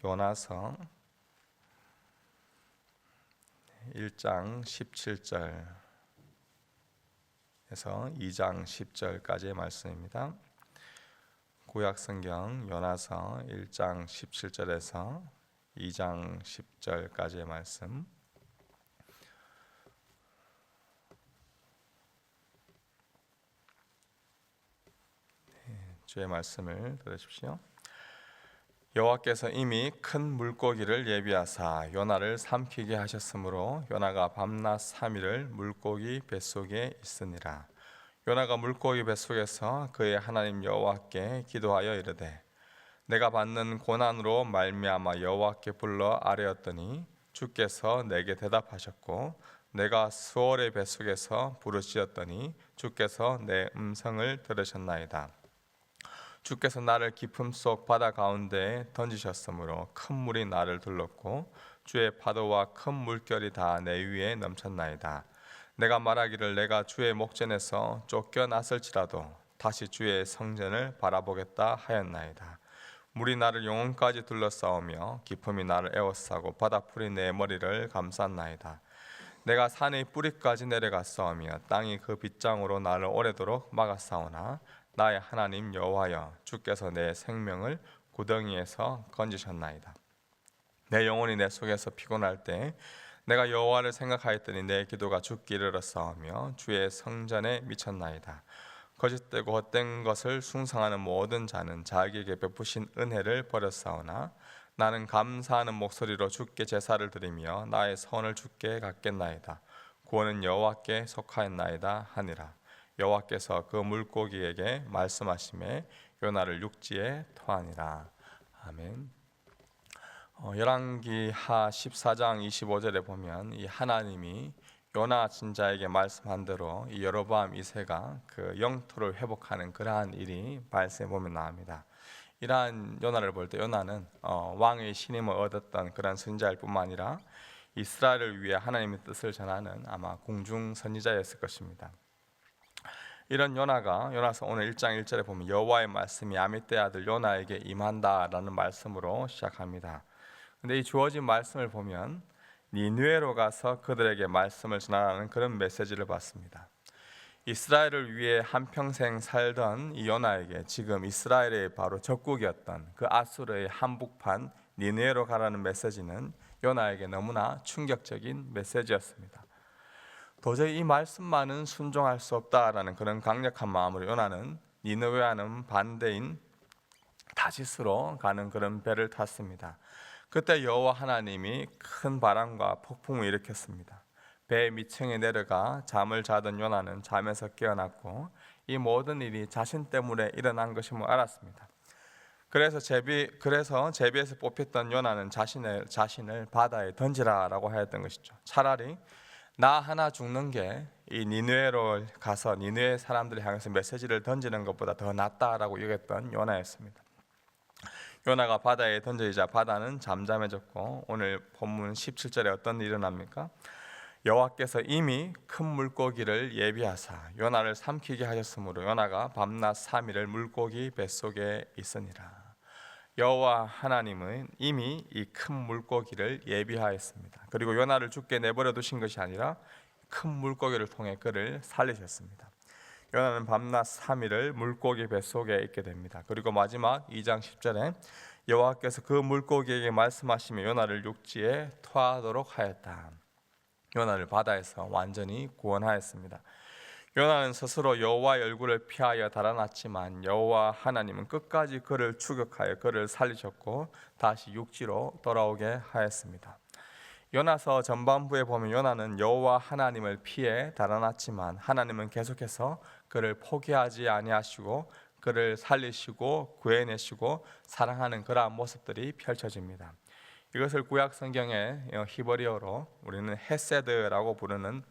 요나서 1장 17절에서 2장 10절까지의 말씀입니다. 구약성경 요나서 1장 17절에서 2장 10절까지의 말씀. 주의 말씀을 들으십시오. 여호와께서 이미 큰 물고기를 예비하사 요나를 삼키게 하셨으므로 요나가 밤낮 3일을 물고기 뱃속에 있으니라. 요나가 물고기 뱃속에서 그의 하나님 여호와께 기도하여 이르되 내가 받는 고난으로 말미암아 여호와께 불러 아뢰었더니 주께서 내게 대답하셨고 내가 수월의 뱃속에서 부르짖었더니 주께서 내 음성을 들으셨나이다. 주께서 나를 깊음 속 바다 가운데에 던지셨으므로 큰 물이 나를 둘렀고 주의 파도와 큰 물결이 다 내 위에 넘쳤나이다. 내가 말하기를 내가 주의 목전에서 쫓겨났을지라도 다시 주의 성전을 바라보겠다 하였나이다. 물이 나를 영혼까지 둘러싸우며 깊음이 나를 에워싸고 바다풀이 내 머리를 감쌌나이다. 내가 산의 뿌리까지 내려갔사오며 땅이 그 빗장으로 나를 오래도록 막았사오나 나의 하나님 여호와여 주께서 내 생명을 구덩이에서 건지셨나이다. 내 영혼이 내 속에서 피곤할 때 내가 여호와를 생각하였더니 내 기도가 주께 이르렀사오며 주의 성전에 미쳤나이다. 거짓되고 헛된 것을 숭상하는 모든 자는 자기에게 베푸신 은혜를 버렸사오나 나는 감사하는 목소리로 주께 제사를 드리며 나의 선을 주께 갚겠나이다. 구원은 여호와께 속하였나이다 하니라. 여호와께서 그 물고기에게 말씀하시매 요나를 육지에 토하니라. 아멘. 열왕기하 14장 25절에 보면 이 하나님이 요나 진자에게 말씀한 대로 이 여로보암 2세가 그 영토를 회복하는 그러한 일이 발생해 보면 나옵니다. 이러한 요나를 볼 때 요나는 왕의 신임을 얻었던 그런 선지자일 뿐만 아니라 이스라엘을 위해 하나님의 뜻을 전하는 아마 공중 선지자였을 것입니다. 이런 요나가 요나서 오늘 1장 1절에 보면 여호와의 말씀이 아미떼 아들 요나에게 임한다라는 말씀으로 시작합니다. 근데 이 주어진 말씀을 보면 니느웨로 가서 그들에게 말씀을 전하라는 그런 메시지를 받습니다. 이스라엘을 위해 한평생 살던 이 요나에게 지금 이스라엘의 바로 적국이었던 그 아수르의 한복판 니느웨로 가라는 메시지는 요나에게 너무나 충격적인 메시지였습니다. 도저히 이 말씀만은 순종할 수 없다라는 그런 강력한 마음으로 요나는 니느웨와는 반대인 다시스로 가는 그런 배를 탔습니다. 그때 여호와 하나님이 큰 바람과 폭풍을 일으켰습니다. 배 밑층에 내려가 잠을 자던 요나는 잠에서 깨어났고 이 모든 일이 자신 때문에 일어난 것임을 알았습니다. 그래서 제비에서 뽑혔던 요나는 자신을 바다에 던지라라고 하였던 것이죠. 차라리 나 하나 죽는 게 이 니느웨로 가서 니느웨 사람들을 향해서 메시지를 던지는 것보다 더 낫다라고 여겼던 요나였습니다. 요나가 바다에 던져지자 바다는 잠잠해졌고 오늘 본문 17절에 어떤 일이 일어납니까? 여호와께서 이미 큰 물고기를 예비하사 요나를 삼키게 하셨으므로 요나가 밤낮 3일을 물고기 뱃속에 있으니라. 여호와 하나님은 이미 이 큰 물고기를 예비하였습니다. 그리고 요나를 죽게 내버려 두신 것이 아니라 큰 물고기를 통해 그를 살리셨습니다. 요나는 밤낮 3일을 물고기 뱃속에 있게 됩니다. 그리고 마지막 2장 10절에 여호와께서 그 물고기에게 말씀하시며 요나를 육지에 토하도록 하였다. 요나를 바다에서 완전히 구원하였습니다. 요나는 스스로 여호와의 얼굴을 피하여 달아났지만 여호와 하나님은 끝까지 그를 추격하여 그를 살리셨고 다시 육지로 돌아오게 하였습니다. 요나서 전반부에 보면 요나는 여호와 하나님을 피해 달아났지만 하나님은 계속해서 그를 포기하지 아니하시고 그를 살리시고 구해내시고 사랑하는 그러한 모습들이 펼쳐집니다. 이것을 구약 성경의 히브리어로 우리는 헤세드라고 부르는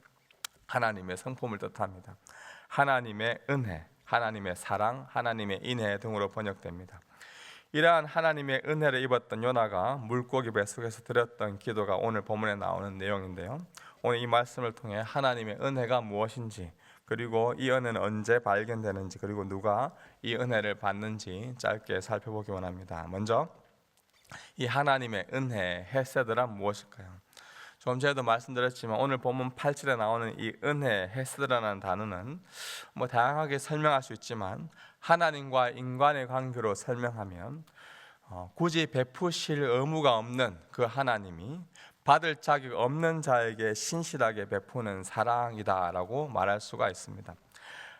하나님의 성품을 뜻합니다. 하나님의 은혜, 하나님의 사랑, 하나님의 인애 등으로 번역됩니다. 이러한 하나님의 은혜를 입었던 요나가 물고기 뱃속에서 드렸던 기도가 오늘 본문에 나오는 내용인데요. 오늘 이 말씀을 통해 하나님의 은혜가 무엇인지, 그리고 이 은혜는 언제 발견되는지, 그리고 누가 이 은혜를 받는지 짧게 살펴보기 원합니다. 먼저 이 하나님의 은혜, 헤세드란 무엇일까요? 조금 전에도 말씀드렸지만 오늘 본문 8절에 나오는 이 은혜, 헤세드라는 단어는 다양하게 설명할 수 있지만 하나님과 인간의 관계로 설명하면 굳이 베푸실 의무가 없는 그 하나님이 받을 자격 없는 자에게 신실하게 베푸는 사랑이다라고 말할 수가 있습니다.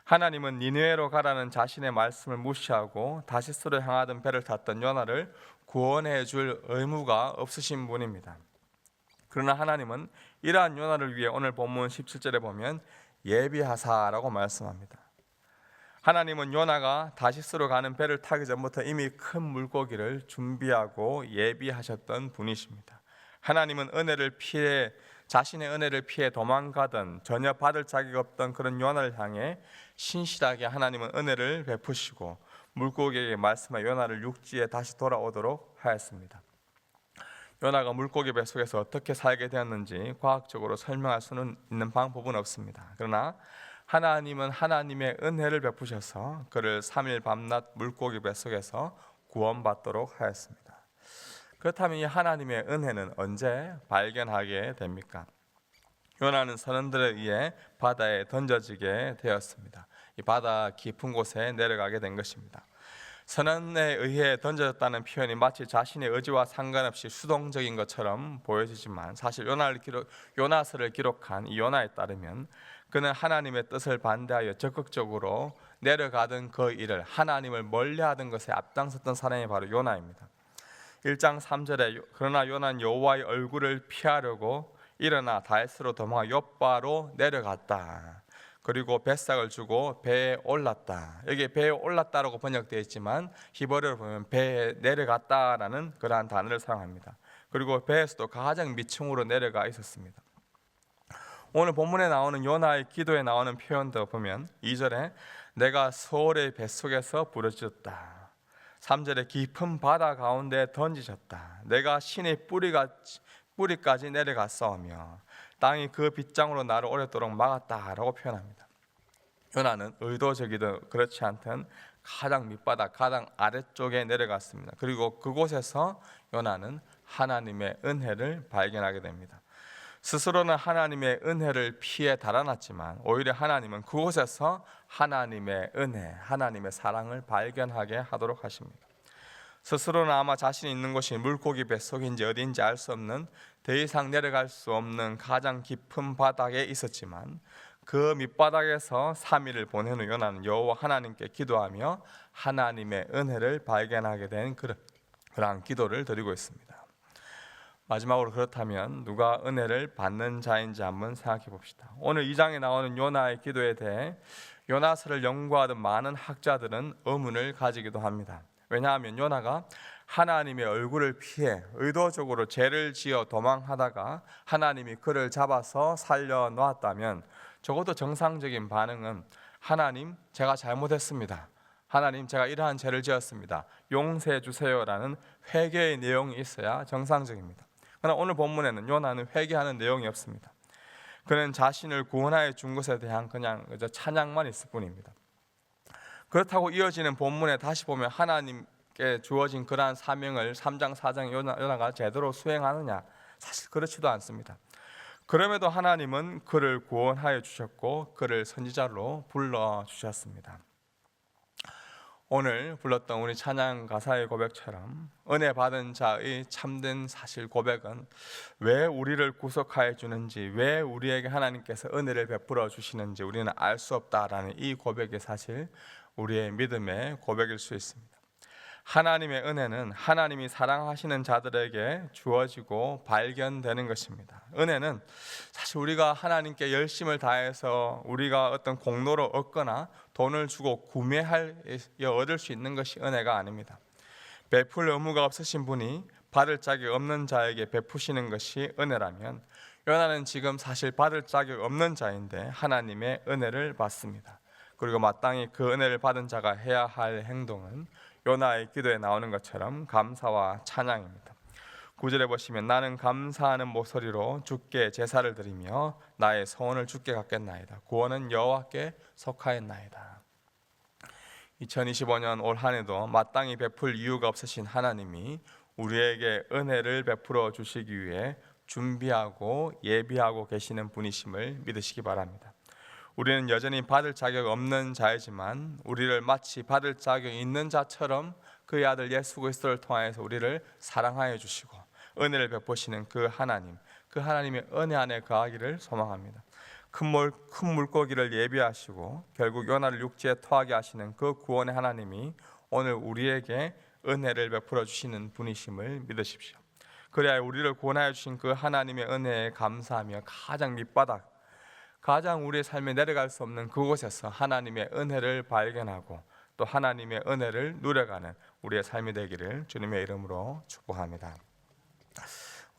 하나님은 니느웨로 가라는 자신의 말씀을 무시하고 다시스로 향하던 배를 탔던 요나를 구원해 줄 의무가 없으신 분입니다. 그러나 하나님은 이러한 요나를 위해 오늘 본문 17절에 보면 예비하사라고 말씀합니다. 하나님은 요나가 다시스로 가는 배를 타기 전부터 이미 큰 물고기를 준비하고 예비하셨던 분이십니다. 하나님은 자신의 은혜를 피해 도망가던 전혀 받을 자격 없던 그런 요나를 향해 신실하게 하나님은 은혜를 베푸시고 물고기에게 말씀하여 요나를 육지에 다시 돌아오도록 하였습니다. 요나가 물고기 뱃속에서 어떻게 살게 되었는지 과학적으로 설명할 수는 있는 방법은 없습니다. 그러나 하나님은 하나님의 은혜를 베푸셔서 그를 3일 밤낮 물고기 뱃속에서 구원받도록 하였습니다. 그렇다면 이 하나님의 은혜는 언제 발견하게 됩니까? 요나는 선원들에 의해 바다에 던져지게 되었습니다. 이 바다 깊은 곳에 내려가게 된 것입니다. 선원에 의해 던져졌다는 표현이 마치 자신의 의지와 상관없이 수동적인 것처럼 보여지지만 사실 요나서를 기록한 이 요나에 따르면 그는 하나님의 뜻을 반대하여 적극적으로 내려가던 그 일을 하나님을 멀리하던 것에 앞장섰던 사람이 바로 요나입니다. 1장 3절에 그러나 요나는 여호와의 얼굴을 피하려고 일어나 다에스로 도망하 욥바로 내려갔다. 그리고 뱃삭을 주고 배에 올랐다. 여기 배에 올랐다라고 번역되어 있지만 히브리어로 보면 배에 내려갔다라는 그러한 단어를 사용합니다. 그리고 배에서도 가장 밑층으로 내려가 있었습니다. 오늘 본문에 나오는 요나의 기도에 나오는 표현도 보면 2절에 내가 서울의 뱃속에서 부르짖었다. 3절에 깊은 바다 가운데 던지셨다. 내가 신의 뿌리까지 내려갔사오며 땅이 그 빗장으로 나를 오랫도록 막았다라고 표현합니다. 요나는 의도적이든 그렇지 않든 가장 밑바닥, 가장 아래쪽에 내려갔습니다. 그리고 그곳에서 요나는 하나님의 은혜를 발견하게 됩니다. 스스로는 하나님의 은혜를 피해 달아났지만 오히려 하나님은 그곳에서 하나님의 은혜, 하나님의 사랑을 발견하게 하도록 하십니다. 스스로는 아마 자신이 있는 곳이 물고기 뱃속인지 어디인지 알 수 없는 더 이상 내려갈 수 없는 가장 깊은 바닥에 있었지만 그 밑바닥에서 3일을 보낸 후 요나는 여호와 하나님께 기도하며 하나님의 은혜를 발견하게 된 그러한 기도를 드리고 있습니다. 마지막으로 그렇다면 누가 은혜를 받는 자인지 한번 생각해 봅시다. 오늘 2장에 나오는 요나의 기도에 대해 요나서를 연구하던 많은 학자들은 의문을 가지기도 합니다. 왜냐하면 요나가 하나님의 얼굴을 피해 의도적으로 죄를 지어 도망하다가 하나님이 그를 잡아서 살려놓았다면 적어도 정상적인 반응은 하나님 제가 잘못했습니다. 하나님 제가 이러한 죄를 지었습니다. 용서해 주세요라는 회개의 내용이 있어야 정상적입니다. 그러나 오늘 본문에는 요나는 회개하는 내용이 없습니다. 그는 자신을 구원하여 준 것에 대한 그냥 찬양만 있을 뿐입니다. 그렇다고 이어지는 본문에 다시 보면 하나님께 주어진 그러한 사명을 3장 4장 요나가 제대로 수행하느냐? 사실 그렇지도 않습니다. 그럼에도 하나님은 그를 구원하여 주셨고 그를 선지자로 불러주셨습니다. 오늘 불렀던 우리 찬양 가사의 고백처럼 은혜 받은 자의 참된 사실 고백은 왜 우리를 구속하여 주는지, 왜 우리에게 하나님께서 은혜를 베풀어 주시는지 우리는 알 수 없다라는 이 고백이 사실 우리의 믿음의 고백일 수 있습니다. 하나님의 은혜는 하나님이 사랑하시는 자들에게 주어지고 발견되는 것입니다. 은혜는 사실 우리가 하나님께 열심을 다해서 우리가 어떤 공로로 얻거나 돈을 주고 얻을 수 있는 것이 은혜가 아닙니다. 베풀 의무가 없으신 분이 받을 자격 없는 자에게 베푸시는 것이 은혜라면 요나는 지금 사실 받을 자격 없는 자인데 하나님의 은혜를 받습니다. 그리고 마땅히 그 은혜를 받은 자가 해야 할 행동은 요나의 기도에 나오는 것처럼 감사와 찬양입니다. 9절에 보시면 나는 감사하는 목소리로 주께 제사를 드리며 나의 소원을 주께 갖겠나이다. 구원은 여호와께 속하였나이다. 2025년 올 한 해도 마땅히 베풀 이유가 없으신 하나님이 우리에게 은혜를 베풀어 주시기 위해 준비하고 예비하고 계시는 분이심을 믿으시기 바랍니다. 우리는 여전히 받을 자격 없는 자이지만 우리를 마치 받을 자격 있는 자처럼 그의 아들 예수 그리스도를 통하여서 우리를 사랑하여 주시고 은혜를 베푸시는 그 하나님의 은혜 안에 거하기를 소망합니다. 큰 물고기를 예비하시고 결국 요나를 육지에 토하게 하시는 그 구원의 하나님이 오늘 우리에게 은혜를 베풀어 주시는 분이심을 믿으십시오. 그래야 우리를 구원하여 주신 그 하나님의 은혜에 감사하며 가장 밑바닥, 가장 우리의 삶에 내려갈 수 없는 그곳에서 하나님의 은혜를 발견하고 또 하나님의 은혜를 누려가는 우리의 삶이 되기를 주님의 이름으로 축복합니다.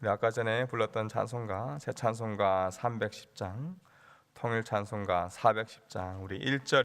우리 아까 전에 불렀던 찬송가, 새 찬송가 310장, 통일 찬송가 410장, 우리 1절